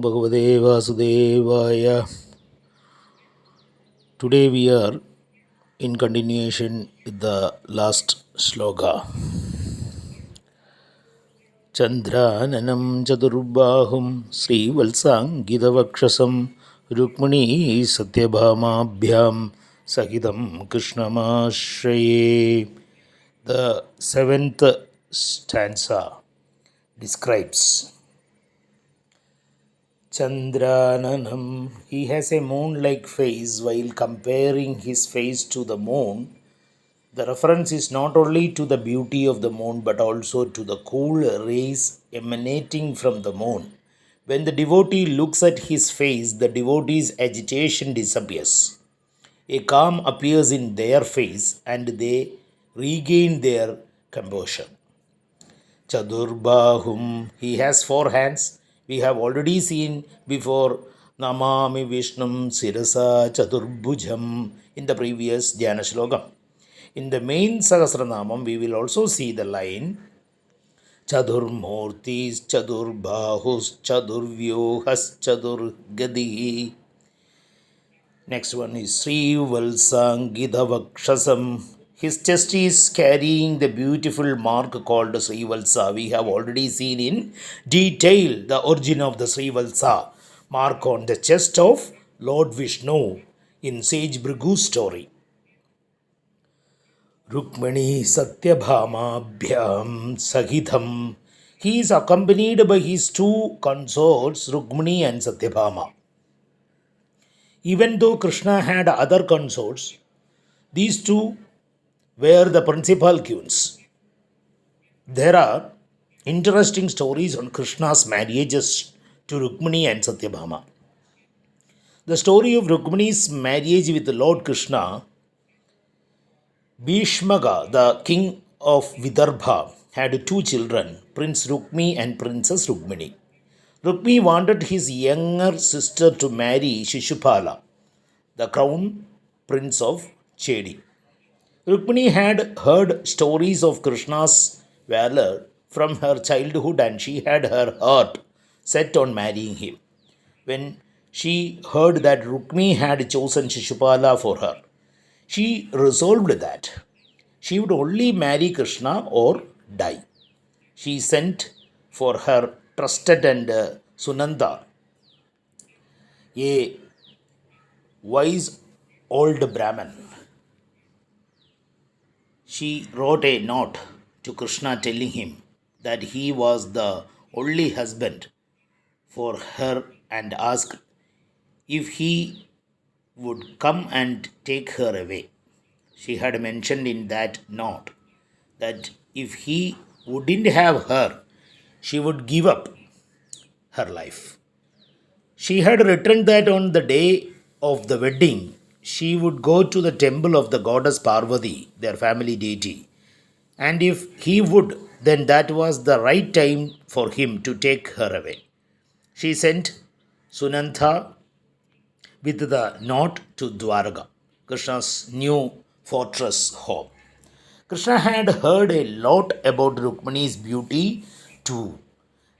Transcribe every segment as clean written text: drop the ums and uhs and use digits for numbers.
Bhagavate Vasudevaya. Today we are in continuation with the last shloka. Chandrananam Chadurbahum Sri Valsangidavakshasam Rukmani Satyabhamabhyam Sahitam Krishnamashraye. The seventh stanza describes Chandrananam. He has a moon like face. While comparing his face to the moon, the reference is not only to the beauty of the moon but also to the cool rays emanating from the moon. When the devotee looks at his face, the devotee's agitation disappears. A calm appears in their face and they regain their composure. Chadurbahum. He has four hands. We have already seen before Namami Vishnum Sirasa Chadurbhujam in the previous Dhyana Shloka. In the main Sahasranamam, we will also see the line Chadurmurtis, Chadurbahus, Chadurvyuhas, Chadurgadi. Next one is Sri Valsangidavakshasam. His chest is carrying the beautiful mark called Sri Valsa. We have already seen in detail the origin of the Sri Valsa mark on the chest of Lord Vishnu in Sage Bhrigu's story. Rukmani Satyabhamabhyam Sahitam. He is accompanied by his two consorts, Rukmani and Satyabhama. Even though Krishna had other consorts, these two were the principal queens. There are interesting stories on Krishna's marriages to Rukmani and Satyabhama. The story of Rukmani's marriage with Lord Krishna, Bhishmaga, the king of Vidarbha, had two children, Prince Rukmi and Princess Rukmini. Rukmi wanted his younger sister to marry Shishupala, the crown prince of Chedi. Rukmini had heard stories of Krishna's valor from her childhood and she had her heart set on marrying him. When she heard that Rukmi had chosen Shishupala for her, she resolved that she would only marry Krishna or die. She sent for her trusted and Sunanda, a wise old Brahmin. She wrote a note to Krishna telling him that he was the only husband for her and asked if he would come and take her away. She had mentioned in that note that if he wouldn't have her, she would give up her life. She had written that on the day of the wedding, she would go to the temple of the goddess Parvati, their family deity, and if he would, then that was the right time for him to take her away. She sent Sunantha with the note to Dwaraka, Krishna's new fortress home. Krishna had heard a lot about Rukmani's beauty too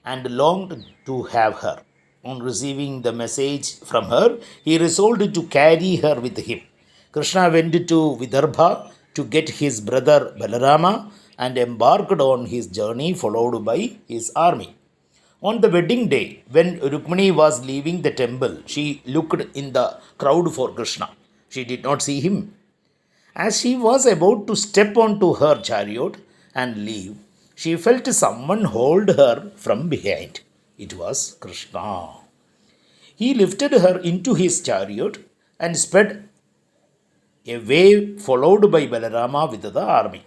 and longed to have her. On receiving the message from her, he resolved to carry her with him. Krishna went to Vidarbha to get his brother Balarama and embarked on his journey followed by his army. On the wedding day, when Rukmani was leaving the temple, she looked in the crowd for Krishna. She did not see him. As she was about to step onto her chariot and leave, she felt someone hold her from behind. It was Krishna. He lifted her into his chariot and sped away, followed by Balarama with the army.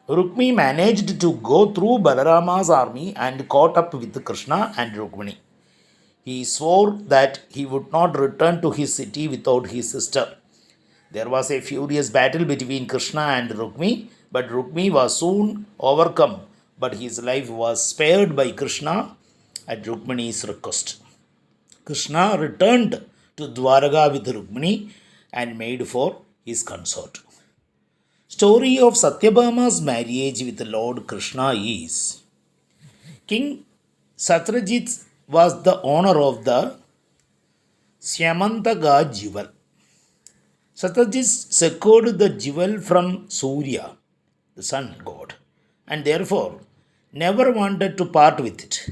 Rukmi managed to go through Balarama's army and caught up with Krishna and Rukmini. He swore that he would not return to his city without his sister. There was a furious battle between Krishna and Rukmi, but Rukmi was soon overcome, but his life was spared by Krishna at Rukmini's request. Krishna returned to Dwaraka with Rukmini and made for his consort. Story of Satyabhama's marriage with Lord Krishna is King Satyajit was the owner of the Syamantaka jewel. Satyajit secured the jewel from Surya, the sun god, and therefore never wanted to part with it.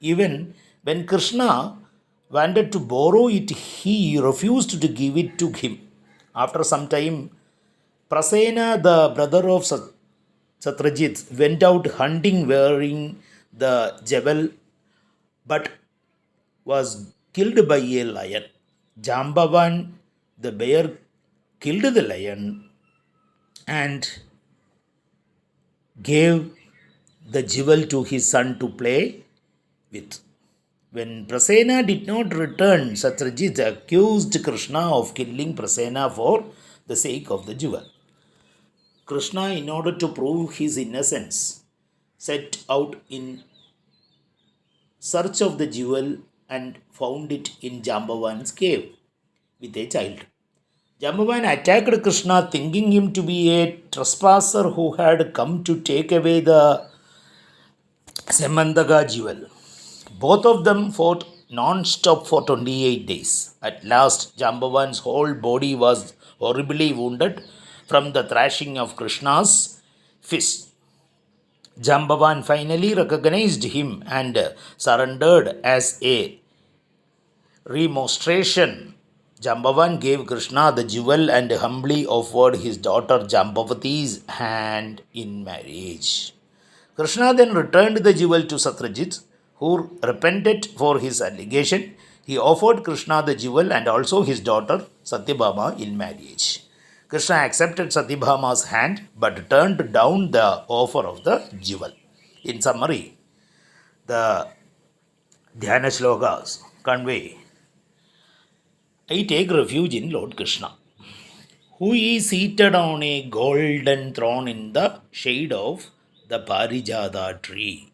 Even when Krishna wanted to borrow it, he refused to give it to him. After some time, Prasena, the brother of Satyajit, went out hunting wearing the jewel but was killed by a lion. Jambavan, the bear, killed the lion and gave the jewel to his son to play with. When Prasena did not return, Satyajit accused Krishna of killing Prasena for the sake of the jewel. Krishna, in order to prove his innocence, set out in search of the jewel and found it in Jambavan's cave with a child. Jambavan attacked Krishna, thinking him to be a trespasser who had come to take away the Semandaga jewel. Both of them fought non-stop for 28 days. At last, Jambavan's whole body was horribly wounded from the thrashing of Krishna's fist. Jambavan finally recognized him and surrendered as a remonstration. Jambavan gave Krishna the jewel and humbly offered his daughter Jambavati's hand in marriage. Krishna then returned the jewel to Satyajit, who repented for his allegation. He offered Krishna the jewel and also his daughter Satyabhama in marriage. Krishna accepted Satyabhama's hand but turned down the offer of the jewel. In summary, the Dhyana Shlokas convey, I take refuge in Lord Krishna, who is seated on a golden throne in the shade of the Parijata tree,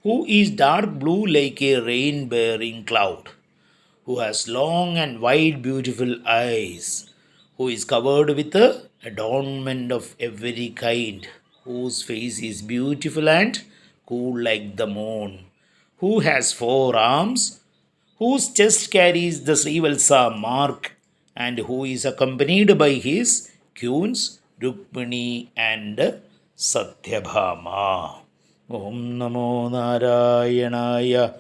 who is dark blue like a rain bearing cloud, who has long and wide beautiful eyes, who is covered with a adornment of every kind, whose face is beautiful and cool like the moon, who has four arms, whose chest carries the Srivalsa mark, and who is accompanied by his queens Rukmini and Satyabhama. Om Namo Narayanaya.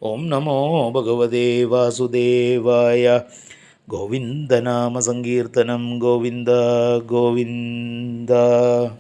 Om Namo Bhagavate Vasudevaya. Govinda Nama Sankirtanam Govinda Govinda.